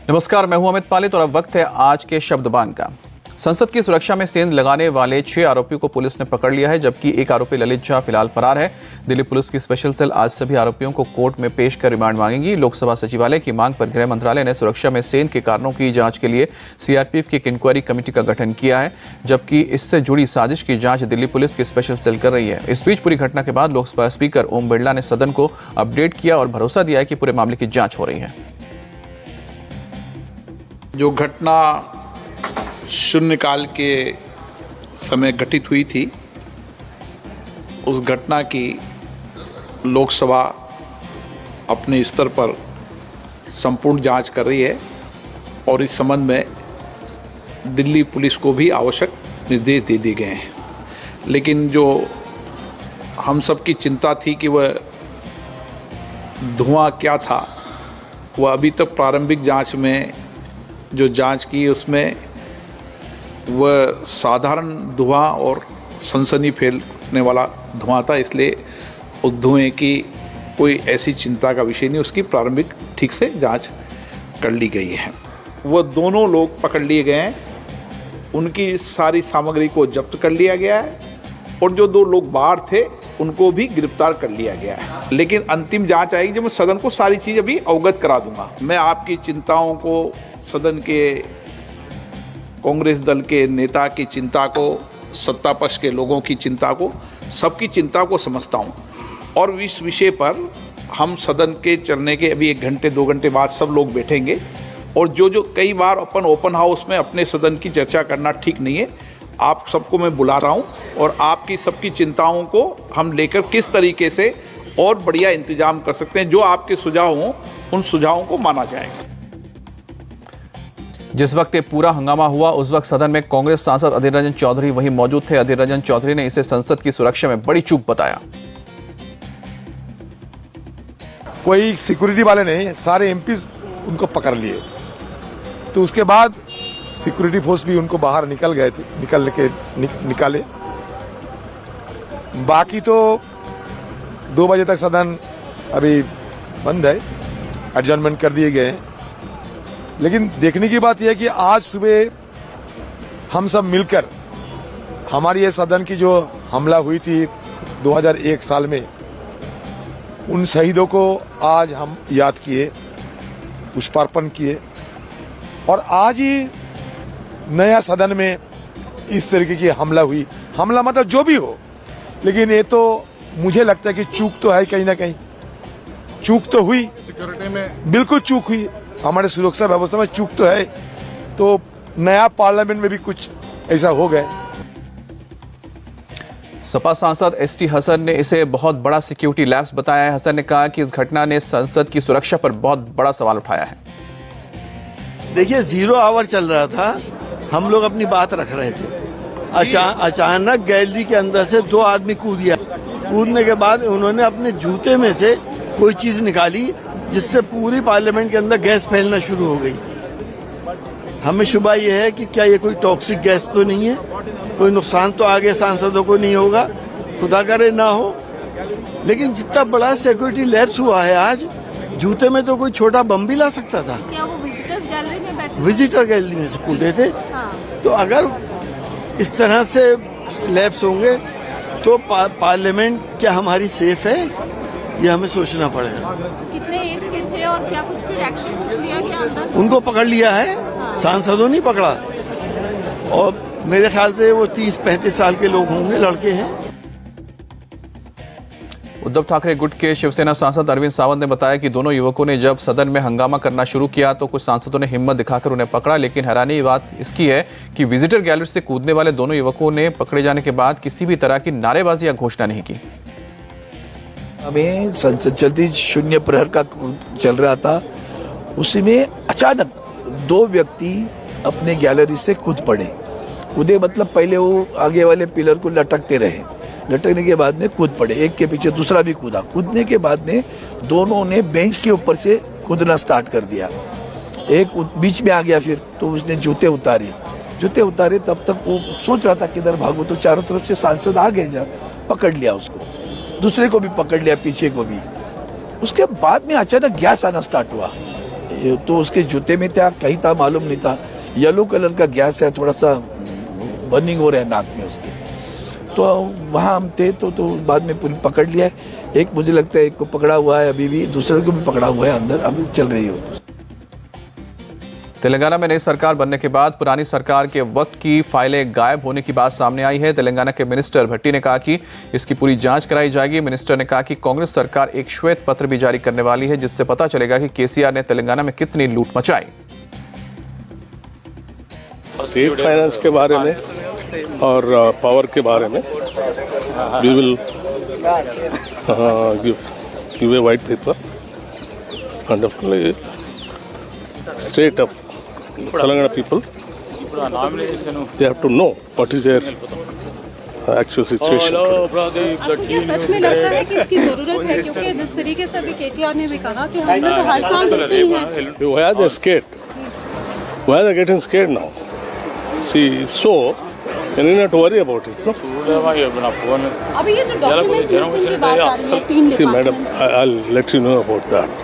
नमस्कार, मैं हूं अमित पालित और अब वक्त है आज के शब्दबान का। संसद की सुरक्षा में सेंध लगाने वाले 6 आरोपियों को पुलिस ने पकड़ लिया है, जबकि एक आरोपी ललित झा फिलहाल फरार है। दिल्ली पुलिस की स्पेशल सेल आज सभी आरोपियों को कोर्ट में पेश कर रिमांड मांगेगी। लोकसभा सचिवालय की मांग पर गृह मंत्रालय ने सुरक्षा में सेंध के कारणों की जांच के लिए सीआरपीएफ की एक इंक्वायरी कमेटी का गठन किया है, जबकि इससे जुड़ी साजिश की जांच दिल्ली पुलिस की स्पेशल सेल कर रही है। इस बीच पूरी घटना के बाद लोकसभा स्पीकर ओम बिरला ने सदन को अपडेट किया और भरोसा दिया है कि पूरे मामले की जांच हो रही है। जो घटना शून्यकाल के समय घटित हुई थी, उस घटना की लोकसभा अपने स्तर पर संपूर्ण जांच कर रही है और इस संबंध में दिल्ली पुलिस को भी आवश्यक निर्देश दे दिए गए हैं। लेकिन जो हम सबकी चिंता थी कि वह धुआं क्या था, वह अभी तक प्रारंभिक जांच में जो जांच की उसमें वह साधारण धुआं और सनसनी फैलने वाला धुआं था, इसलिए उस धुएं की कोई ऐसी चिंता का विषय नहीं। उसकी प्रारंभिक ठीक से जांच कर ली गई है। वह दोनों लोग पकड़ लिए गए हैं, उनकी सारी सामग्री को जब्त कर लिया गया है और जो 2 लोग बाहर थे उनको भी गिरफ्तार कर लिया गया है। लेकिन अंतिम जांच आएगी जब मैं सदन को सारी चीज़ अभी अवगत करा दूंगा। मैं आपकी चिंताओं को, सदन के कांग्रेस दल के नेता की चिंता को, सत्ता पक्ष के लोगों की चिंता को, सबकी चिंता को समझता हूं और इस विषय पर हम सदन के चलने के अभी 1 घंटे 2 घंटे बाद सब लोग बैठेंगे और जो कई बार अपन ओपन हाउस में अपने सदन की चर्चा करना ठीक नहीं है, आप सबको मैं बुला रहा हूं और आपकी सबकी चिंताओं को हम लेकर किस तरीके से और बढ़िया इंतजाम कर सकते हैं, जो आपके सुझाव हों उन सुझावों को माना जाएगा। जिस वक्त ये पूरा हंगामा हुआ उस वक्त सदन में कांग्रेस सांसद अधीर रंजन चौधरी वहीं मौजूद थे। अधीर रंजन चौधरी ने इसे संसद की सुरक्षा में बड़ी चूक बताया। कोई सिक्योरिटी वाले नहीं, सारे एमपी उनको पकड़ लिए, तो उसके बाद सिक्योरिटी फोर्स भी उनको बाहर निकल गए थे, निकाले। बाकी तो 2 बजे तक सदन अभी बंद है, एडजर्नमेंट कर दिए गए हैं। लेकिन देखने की बात यह है कि आज सुबह हम सब मिलकर हमारी ये सदन की जो हमला हुई थी 2001 साल में, उन शहीदों को आज हम याद किए, पुष्पार्पण किए और आज ही नया सदन में इस तरीके की हमला हुई। हमला मतलब जो भी हो, लेकिन ये तो मुझे लगता है कि चूक तो है, कहीं ना कहीं चूक तो हुई, सिक्योरिटी में बिल्कुल चूक हुई, हमारे सुरक्षा व्यवस्था में चूक तो है। तो नया पार्लियामेंट में भी कुछ ऐसा हो गया। सपा सांसद एसटी हसन ने इसे बहुत बड़ा सिक्योरिटी लैप्स बताया है। हसन ने कहा कि इस घटना ने संसद की सुरक्षा पर बहुत बड़ा सवाल उठाया है। देखिए, 0 आवर चल रहा था, हम लोग अपनी बात रख रहे थे, अचानक गैलरी के अंदर से 2 आदमी कूदिया। कूदने के बाद उन्होंने अपने जूते में से कोई चीज निकाली जिससे पूरी पार्लियामेंट के अंदर गैस फैलना शुरू हो गई। हमें शुबा यह है कि क्या ये कोई टॉक्सिक गैस तो नहीं है, कोई नुकसान तो आगे सांसदों को नहीं होगा, खुदा करे ना हो। लेकिन जितना बड़ा सिक्योरिटी लैप्स हुआ है आज, जूते में तो कोई छोटा बम भी ला सकता था। क्या वो विजिटर्स गैलरी में बैठे? विजिटर गैलरी में से कूदे थे। हाँ। तो अगर इस तरह से लैप्स होंगे तो पार्लियामेंट क्या हमारी सेफ है, ये हमें सोचना पड़ेगा। कितने एज के थे और क्या कुछ फिर एक्शन लिया गया अंदर? उनको पकड़ लिया है, हाँ। सांसदों नहीं पकड़ा, और मेरे ख्याल से वो 30-35 साल के लोग होंगे, लड़के हैं। उद्धव ठाकरे गुट के शिवसेना सांसद अरविंद सावंत ने बताया कि दोनों युवकों ने जब सदन में हंगामा करना शुरू किया तो कुछ सांसदों ने हिम्मत दिखाकर उन्हें पकड़ा, लेकिन हैरानी की बात इसकी है कि विजिटर गैलरी से कूदने वाले दोनों युवकों ने पकड़े जाने के बाद किसी भी तरह की नारेबाजी या घोषणा नहीं की। हमें संसद चलती शून्य प्रहर का चल रहा था, उसी में अचानक 2 व्यक्ति अपने गैलरी से कूद पड़े। कूदे मतलब पहले वो आगे वाले पिलर को लटकते रहे, लटकने के बाद में कूद पड़े, एक के पीछे दूसरा भी कूदा। कूदने के बाद में दोनों ने बेंच के ऊपर से कूदना स्टार्ट कर दिया। एक बीच में आ गया, फिर तो उसने जूते उतारे। तब तक वो सोच रहा था किधर भागो, तो चारों तरफ से सांसद आ गए, जब पकड़ लिया उसको, दूसरे को भी पकड़ लिया, पीछे को भी। उसके बाद में अचानक गैस आना स्टार्ट हुआ, तो उसके जूते में था कहीं था मालूम नहीं था। येलो कलर का गैस है, थोड़ा सा बर्निंग हो रहा है नाक में उसके। तो वहाँ हम थे तो बाद में पुलिस पकड़ लिया है। एक मुझे लगता है एक को पकड़ा हुआ है, अभी भी दूसरे को भी पकड़ा हुआ है, अंदर अभी चल रही हो। तेलंगाना में नई सरकार बनने के बाद पुरानी सरकार के वक्त की फाइलें गायब होने की बात सामने आई है। तेलंगाना के मिनिस्टर भट्टी ने कहा कि इसकी पूरी जांच कराई जाएगी। मिनिस्टर ने कहा कि कांग्रेस सरकार एक श्वेत पत्र भी जारी करने वाली है, जिससे पता चलेगा कि केसीआर ने तेलंगाना में कितनी लूट मचाई। स्टेट फाइनेंस के बारे में और पावर के बारे में we will give a white paper and definitely state of Telangana people, they have to know what is their actual situation. आपको क्या सच में लगता है कि इसकी जरूरत है? क्योंकि जिस तरीके से अभी केटीआर ने भी कहा कि हम लोग तो हर साल देते ही हैं। Why are they scared? Why are they getting scared now? See, so you need not to worry about it. No? अभी ये जो डॉक्यूमेंट्स मिसिंग की बात आ रही है 3 See, madam, I'll let you know about that.